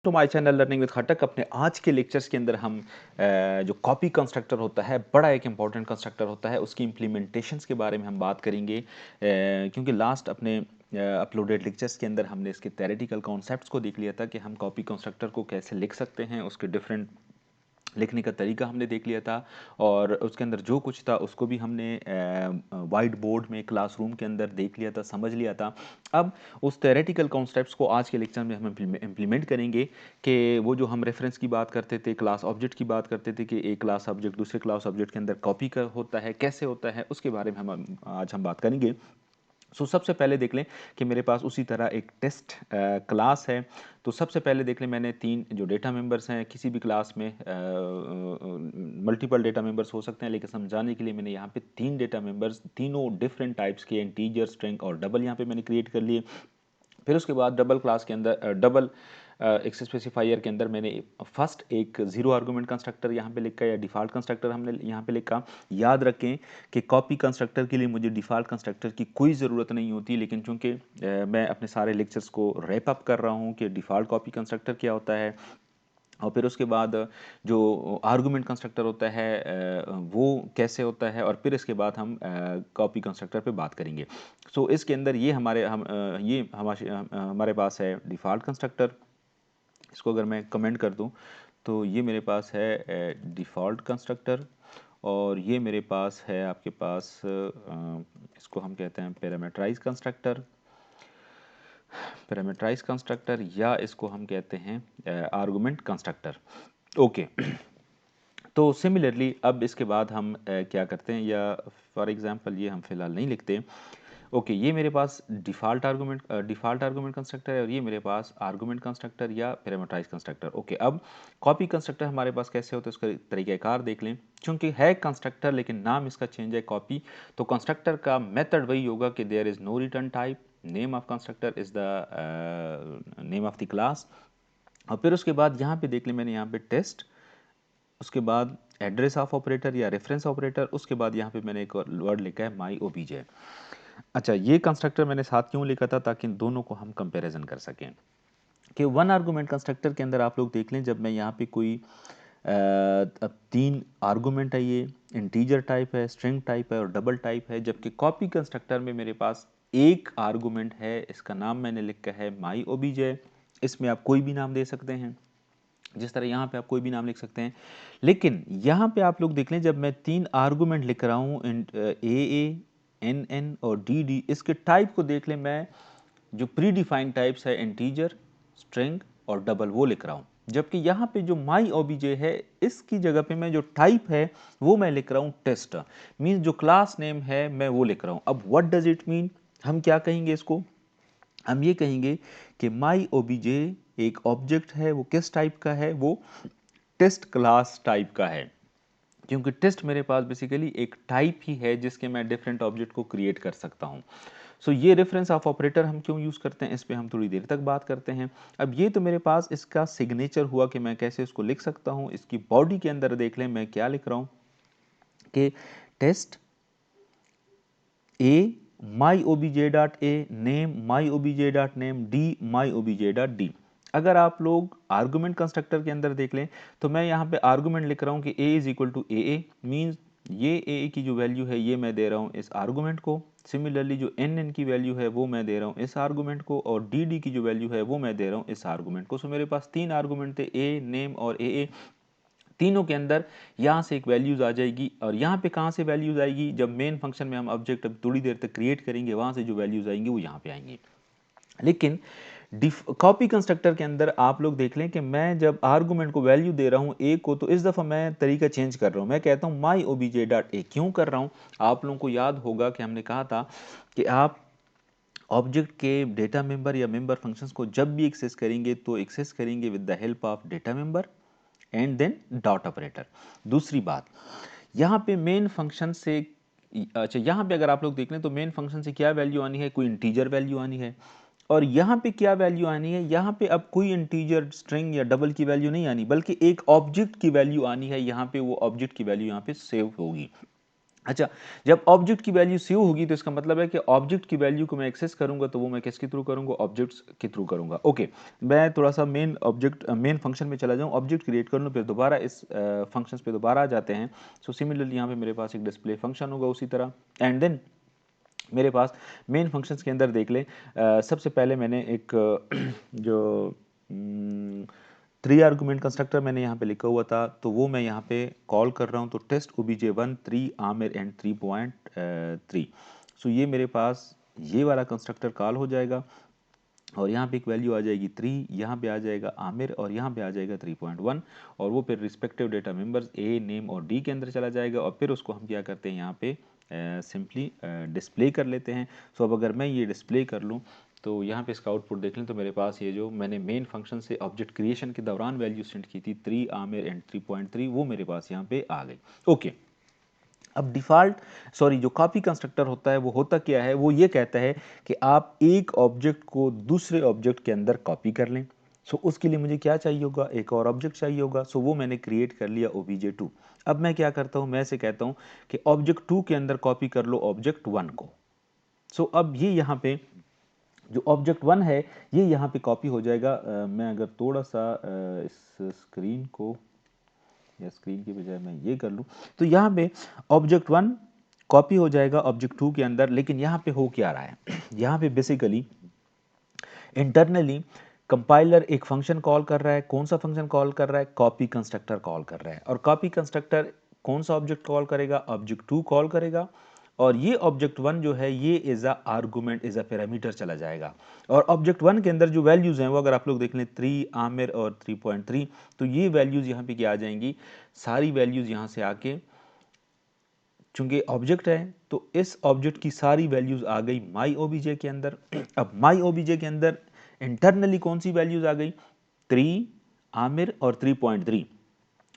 तो my channel learning with खटक। अपने आज के लेक्चर्स के अंदर हम जो कॉपी कंस्ट्रक्टर होता है, बड़ा एक इंपॉर्टेंट कंस्ट्रक्टर होता है, उसकी इम्प्लीमेंटेशंस के बारे में हम बात करेंगे। क्योंकि लास्ट अपने अपलोडेड लेक्चर्स के अंदर हमने इसके थ्योरेटिकल कॉन्सेप्ट्स को देख लिया था कि हम कॉपी कंस्ट्रक्टर को कैसे लिख सकते हैं, उसके डिफरेंट लिखने का तरीका हमने देख लिया था। और उसके अंदर जो कुछ था उसको भी हमने वाइट बोर्ड में क्लासरूम के अंदर देख लिया था, समझ लिया था। अब उस थ्योरेटिकल कॉन्सेप्ट्स को आज के लेक्चर में हम इम्प्लीमेंट करेंगे कि वो जो हम रेफरेंस की बात करते थे, क्लास ऑब्जेक्ट की बात करते थे कि एक क्लास ऑब्जेक्ट दूसरे क्लास ऑब्जेक्ट के अंदर कॉपी का होता है, कैसे होता है, उसके बारे में हम आज बात करेंगे। सबसे पहले देख लें कि मेरे पास उसी तरह एक टेस्ट क्लास है। तो सबसे पहले देख लें, मैंने तीन जो डेटा मेंबर्स हैं, किसी भी क्लास में मल्टीपल डेटा मेंबर्स हो सकते हैं, लेकिन समझाने के लिए मैंने यहाँ पे तीन डेटा मेंबर्स, तीनों डिफरेंट टाइप्स के, इंटीजर, स्ट्रिंग और डबल, यहाँ पे मैंने क्रिएट कर लिए। फिर उसके बाद डबल क्लास के अंदर डबल एक स्पेसिफायर के अंदर मैंने फर्स्ट एक जीरो आर्गूमेंट कंस्ट्रक्टर यहाँ पे लिखा, या डिफ़ॉल्ट कंस्ट्रक्टर हमने यहाँ पे लिखा। याद रखें कि कॉपी कंस्ट्रक्टर के लिए मुझे डिफ़ॉल्ट कंस्ट्रक्टर की कोई ज़रूरत नहीं होती, लेकिन चूंकि मैं अपने सारे लेक्चर्स को रैप अप कर रहा हूँ कि डिफ़ॉल्ट कॉपी कंस्ट्रक्टर क्या होता है, और फिर उसके बाद जो आर्गुमेंट कंस्ट्रक्टर होता है वो कैसे होता है, और फिर इसके बाद हम कॉपी कंस्ट्रक्टर पे बात करेंगे। इसके अंदर ये हमारे पास है डिफ़ॉल्ट कंस्ट्रक्टर। इसको अगर मैं कमेंट कर दूं तो ये मेरे पास है डिफ़ॉल्ट कंस्ट्रक्टर, और ये मेरे पास है आपके पास इसको हम कहते हैं पैरामीटराइज कंस्ट्रक्टर, पैरामीटराइज कंस्ट्रक्टर, या इसको हम कहते हैं आर्गुमेंट कंस्ट्रक्टर। ओके। तो सिमिलरली अब इसके बाद हम क्या करते हैं, या फॉर एग्जांपल ये हम फिलहाल नहीं लिखते। ओके, ये मेरे पास डिफ़ॉल्ट आर्गुमेंट कंस्ट्रक्टर है, और ये मेरे पास आर्गुमेंट कंस्ट्रक्टर या पैरामीटराइज कंस्ट्रक्टर। ओके, अब कॉपी कंस्ट्रक्टर हमारे पास कैसे होता है उसका तरीक़ाकार देख लें। चूंकि है कंस्ट्रक्टर लेकिन नाम इसका चेंज है कॉपी, तो कंस्ट्रक्टर का मेथड वही होगा कि there is no return type, name of constructor is the name of the class. और फिर उसके बाद यहाँ पे देख लें, मैंने यहाँ पे टेस्ट, उसके बाद एड्रेस ऑफ ऑपरेटर या रेफरेंस ऑपरेटर, उसके बाद यहाँ पे मैंने एक वर्ड लिखा है माई ओबीजे। अच्छा, ये कंस्ट्रक्टर मैंने साथ क्यों लिखा था, ताकि इन दोनों को हम कंपैरिजन कर सकें। कि वन आर्गुमेंट कंस्ट्रक्टर के अंदर आप लोग देख लें, जब मैं यहाँ पे कोई अब तीन आर्गुमेंट है, ये इंटीजर टाइप है, स्ट्रिंग टाइप है और डबल टाइप है, जबकि कॉपी कंस्ट्रक्टर में मेरे पास एक आर्गुमेंट है, इसका नाम मैंने लिखा है माई ओबीजे। इसमें आप कोई भी नाम दे सकते हैं, जिस तरह यहाँ पे आप कोई भी नाम लिख सकते हैं। लेकिन यहाँ पे आप लोग देख लें, जब मैं तीन आर्गुमेंट लिख रहा हूँ, ए एन एन और डी डी, इसके टाइप को देख लें, मैं जो प्री डिफाइंड टाइप्स है इंटीजर, स्ट्रिंग और डबल, वो लिख रहा हूँ। जबकि यहाँ पे जो माई ओबीजे है, इसकी जगह पे मैं जो टाइप है वो मैं लिख रहा हूँ टेस्ट, मीन्स जो क्लास नेम है मैं वो लिख रहा हूँ। अब व्हाट डज इट मीन, हम क्या कहेंगे इसको, हम ये कहेंगे कि माई ओबीजे एक ऑब्जेक्ट है, वो किस टाइप का है, वो टेस्ट क्लास टाइप का है। क्योंकि टेस्ट मेरे पास बेसिकली एक टाइप ही है जिसके मैं डिफरेंट ऑब्जेक्ट को क्रिएट कर सकता हूँ। ये रेफरेंस ऑफ ऑपरेटर हम क्यों यूज़ करते हैं, इस पे हम थोड़ी देर तक बात करते हैं। अब ये तो मेरे पास इसका सिग्नेचर हुआ कि मैं कैसे इसको लिख सकता हूँ। इसकी बॉडी के अंदर देख लें मैं क्या लिख रहा हूँ कि test A my OBJ dot A, name my OBJ dot name, D my OBJ dot D. अगर आप लोग आर्गुमेंट कंस्ट्रक्टर के अंदर देख लें, तो मैं यहाँ पे आर्गुमेंट लिख रहा हूँ कि A is equal to A, means ये ए की जो वैल्यू है ये मैं दे रहा हूँ इस आर्गुमेंट को। सिमिलरली जो एन एन की वैल्यू है वो मैं दे रहा हूँ इस आर्गुमेंट को, और डी डी की जो वैल्यू है वो मैं दे रहा हूँ इस आर्गुमेंट को। मेरे पास तीन आर्गुमेंट थे, ए, नेम और ए। तीनों के अंदर यहाँ से एक वैल्यूज़ आ जाएगी, और यहाँ पे कहाँ से वैल्यूज़ आएगी, जब मेन फंक्शन में हम ऑब्जेक्ट अब थोड़ी देर तक क्रिएट करेंगे, वहाँ से जो वैल्यूज़ आएंगी वो यहाँ पे आएंगी। लेकिन कॉपी कंस्ट्रक्टर के अंदर आप लोग देख लें कि मैं जब आर्गुमेंट को वैल्यू दे रहा हूँ ए को, तो इस दफ़ा मैं तरीका चेंज कर रहा हूँ। मैं कहता हूँ माई ओबीजे डॉट ए। क्यों कर रहा हूँ, आप लोगों को याद होगा कि हमने कहा था कि आप ऑब्जेक्ट के डेटा मेंबर या मेंबर फंक्शंस को जब भी एक्सेस करेंगे तो एक्सेस करेंगे with the help of data member and then dot operator. दूसरी बात, यहाँ पे मेन फंक्शन से, अच्छा यहाँ पे अगर आप लोग देख लें तो मेन फंक्शन से क्या वैल्यू आनी है, कोई इंटीजर वैल्यू आनी है। और यहाँ पे क्या वैल्यू आनी है, यहाँ पे अब कोई इंटीजर, स्ट्रिंग या डबल की वैल्यू नहीं आनी, बल्कि एक ऑब्जेक्ट की वैल्यू आनी है। यहाँ पे वो ऑब्जेक्ट की वैल्यू यहाँ पे सेव होगी। अच्छा, जब ऑब्जेक्ट की वैल्यू सेव होगी तो इसका मतलब है कि ऑब्जेक्ट की वैल्यू को मैं एक्सेस करूंगा तो वो मैं किसके थ्रू करूंगा, ऑब्जेक्ट्स के थ्रू करूंगा। ओके, मैं थोड़ा सा मेन फंक्शन में चला जाऊं, ऑब्जेक्ट क्रिएट कर लूं, फिर दोबारा इस फंक्शंस पे दोबारा आ जाते हैं। सो सिमिलरली यहाँ पे मेरे पास एक डिस्प्ले फंक्शन होगा उसी तरह, एंड देन मेरे पास मेन फंक्शंस के अंदर देख लें, सबसे पहले मैंने एक जो 3 आर्गूमेंट कंस्ट्रक्टर मैंने यहाँ पे लिखा हुआ था, तो वो मैं यहाँ पे कॉल कर रहा हूँ, तो टेस्ट obj1 3 आमिर एंड 3.3। सो ये मेरे पास ये वाला कंस्ट्रक्टर कॉल हो जाएगा, और यहाँ पे एक वैल्यू आ जाएगी 3, यहाँ पे आ जाएगा आमिर, और यहाँ पे आ जाएगा 3.1, और वो फिर रिस्पेक्टिव डेटा मेंबर्स ए, नेम और डी के अंदर चला जाएगा, और फिर उसको हम क्या करते हैं यहाँ पे सिंपली डिस्प्ले कर लेते हैं। सो अब अगर मैं ये डिस्प्ले कर लूँ तो यहाँ पे इसका आउटपुट देख लें, तो मेरे पास ये जो मैंने मेन फंक्शन से ऑब्जेक्ट क्रिएशन के दौरान वैल्यू सेंड की थी 3 आमिर एंड 3.3, वो मेरे पास यहाँ पे आ गई। ओके, अब जो कॉपी कंस्ट्रक्टर होता है वो होता क्या है, वो ये कहता है कि आप एक ऑब्जेक्ट को दूसरे ऑब्जेक्ट के अंदर कॉपी कर लें। सो उसके लिए मुझे क्या चाहिए होगा, एक और ऑब्जेक्ट चाहिए होगा। सो वो मैंने क्रिएट कर लिया obj2। अब मैं क्या करता हूँ, मैं ऐसे कहता हूँ कि ऑब्जेक्ट 2 के अंदर कॉपी कर लो ऑब्जेक्ट 1 को। सो अब ये यहाँ पे जो ऑब्जेक्ट 1 है ये यहाँ पे कॉपी हो जाएगा। मैं अगर थोड़ा सा इस स्क्रीन को, या स्क्रीन की बजाय मैं ये कर लूँ, तो यहाँ पे ऑब्जेक्ट 1 कॉपी हो जाएगा ऑब्जेक्ट 2 के अंदर। लेकिन यहाँ पे हो क्या रहा है यहाँ पे बेसिकली इंटरनली कंपाइलर एक फंक्शन कॉल कर रहा है। कौन सा फंक्शन कॉल कर रहा है, कॉपी कंस्ट्रक्टर कॉल कर रहा है। और कॉपी कंस्ट्रक्टर कौन सा ऑब्जेक्ट कॉल करेगा, ऑब्जेक्ट 2 कॉल करेगा। और ये ऑब्जेक्ट 1 जो है ये is a argument, is a parameter चला जाएगा। और ऑब्जेक्ट 1 के अंदर जो वैल्यूज हैं वो अगर आप लोग देख लें 3 आमिर और 3.3, तो ये वैल्यूज यहाँ पे क्या आ जाएंगी, सारी वैल्यूज यहाँ से आके, चूंकि ऑब्जेक्ट है तो इस ऑब्जेक्ट की सारी वैल्यूज आ गई माई ओबीजे के अंदर। अब माई ओबीजे के अंदर इंटरनली कौन सी वैल्यूज आ गई, 3 आमिर और 3.3।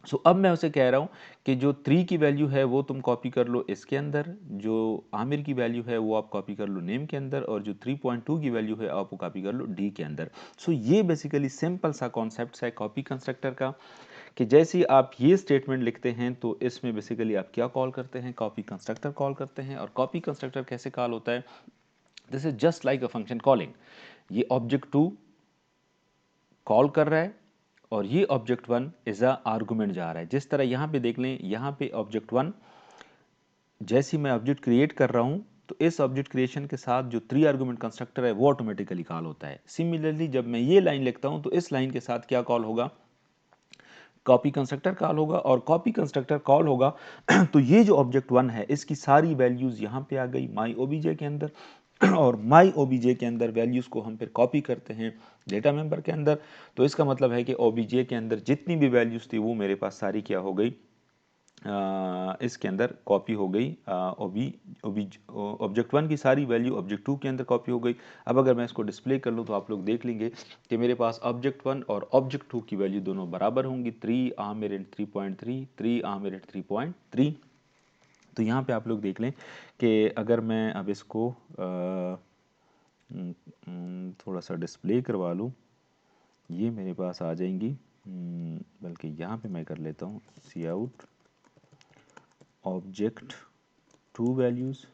सो अब मैं उसे कह रहा हूँ कि जो 3 की वैल्यू है वो तुम कॉपी कर लो इसके अंदर, जो आमिर की वैल्यू है वो आप कॉपी कर लो नेम के अंदर, और जो 3.2 की वैल्यू है आप वो कॉपी कर लो डी के अंदर। सो ये बेसिकली सिंपल सा कॉन्सेप्ट है कॉपी कंस्ट्रक्टर का, कि जैसे ही आप ये स्टेटमेंट लिखते हैं तो इसमें बेसिकली आप क्या कॉल करते हैं, कॉपी कंस्ट्रक्टर कॉल करते हैं। और कॉपी कंस्ट्रक्टर कैसे कॉल होता है, this is just like a function calling. ये ऑब्जेक्ट 2 कॉल कर रहा है, और ये ऑब्जेक्ट 1 इज अ आर्गूमेंट जा रहा है। जिस तरह यहाँ पे देख लें, यहाँ पे ऑब्जेक्ट 1 जैसे ही मैं ऑब्जेक्ट क्रिएट कर रहा हूँ तो इस ऑब्जेक्ट क्रिएशन के साथ जो 3 आर्गूमेंट कंस्ट्रक्टर है वो ऑटोमेटिकली कॉल होता है। सिमिलरली जब मैं ये लाइन लिखता हूँ तो इस लाइन के साथ क्या कॉल होगा, कॉपी कंस्ट्रक्टर कॉल होगा। और कॉपी कंस्ट्रक्टर कॉल होगा तो ये जो ऑब्जेक्ट 1 है इसकी सारी वैल्यूज यहाँ पे आ गई माई ओबीजे के अंदर, और माई ओबीजे के अंदर वैल्यूज को हम फिर कॉपी करते हैं डेटा मेंबर के अंदर। तो इसका मतलब है कि ओबीजे के अंदर जितनी भी वैल्यूज थी वो मेरे पास सारी क्या हो गई, इसके अंदर कॉपी हो गई। ऑब्जेक्ट 1 की सारी वैल्यू ऑब्जेक्ट 2 के अंदर कॉपी हो गई। अब अगर मैं इसको डिस्प्ले कर लूँ तो आप लोग देख लेंगे कि मेरे पास ऑब्जेक्ट 1 और ऑब्जेक्ट 2 की वैल्यू दोनों बराबर होंगी, 3 आमिर एंड 3.3, 3 आमिर एंड 3.3। तो यहाँ पे आप लोग देख लें कि अगर मैं अब इसको थोड़ा सा डिस्प्ले करवा लूँ, ये मेरे पास आ जाएंगी। बल्कि यहाँ पे मैं कर लेता हूँ सी आउट ऑब्जेक्ट 2 वैल्यूज़,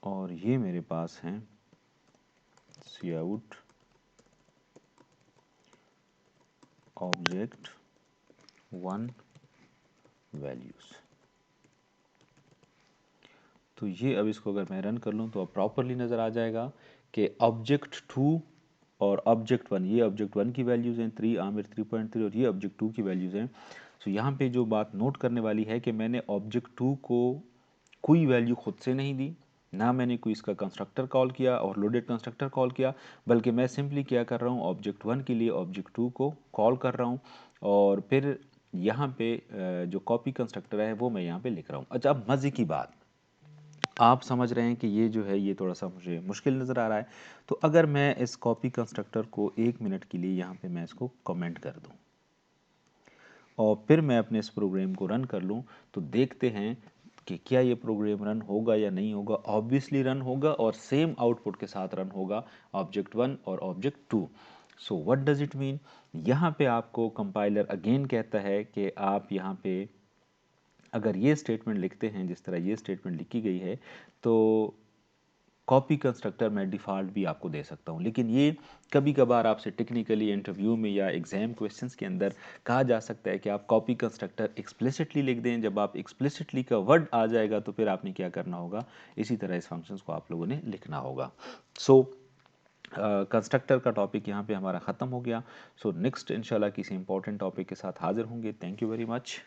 और ये मेरे पास हैं सी आउट ऑब्जेक्ट 1 वैल्यूज़। तो ये अब इसको अगर मैं रन कर लूँ तो अब प्रॉपरली नज़र आ जाएगा कि ऑब्जेक्ट 2 और ऑब्जेक्ट 1, ये ऑब्जेक्ट 1 की वैल्यूज़ हैं 3 आमिर 3.3, और ये ऑब्जेक्ट 2 की वैल्यूज़ हैं। सो यहाँ पे जो बात नोट करने वाली है कि मैंने ऑब्जेक्ट 2 को कोई वैल्यू खुद से नहीं दी, ना मैंने कोई इसका कंस्ट्रक्टर कॉल किया और लोडेड कंस्ट्रक्टर कॉल किया, बल्कि मैं सिंपली क्या कर रहा हूँ, ऑब्जेक्ट 1 के लिए ऑब्जेक्ट 2 को कॉल कर रहा हूँ, और फिर यहाँ पे जो कॉपी कंस्ट्रक्टर है वो मैं यहाँ पे लिख रहा हूँ। अच्छा, अब मज़े की बात, आप समझ रहे हैं कि ये जो है ये थोड़ा सा मुझे मुश्किल नज़र आ रहा है। तो अगर मैं इस कॉपी कंस्ट्रक्टर को 1 मिनट के लिए यहाँ पे मैं इसको कमेंट कर दूँ और फिर मैं अपने इस प्रोग्राम को रन कर लूँ, तो देखते हैं कि क्या ये प्रोग्राम रन होगा या नहीं होगा। ऑब्वियसली रन होगा, और सेम आउटपुट के साथ रन होगा, ऑब्जेक्ट 1 और object 2। So what does it mean, यहाँ पे आपको कंपाइलर अगेन कहता है कि आप यहाँ पे अगर ये स्टेटमेंट लिखते हैं जिस तरह ये स्टेटमेंट लिखी गई है, तो कॉपी कंस्ट्रक्टर मैं डिफ़ॉल्ट भी आपको दे सकता हूँ, लेकिन ये कभी कभार आपसे टेक्निकली इंटरव्यू में या एग्ज़ाम क्वेश्चंस के अंदर कहा जा सकता है कि आप कॉपी कंस्ट्रक्टर एक्सप्लिसिटली लिख दें। जब आप एक्सप्लिसिटली का वर्ड आ जाएगा तो फिर आपने क्या करना होगा, इसी तरह इस फंक्शंस को आप लोगों ने लिखना होगा। सो कंस्ट्रक्टर का टॉपिक यहाँ पे हमारा ख़त्म हो गया। सो नेक्स्ट इंशाल्लाह किसी इंपॉर्टेंट टॉपिक के साथ हाज़िर होंगे। Thank you very much.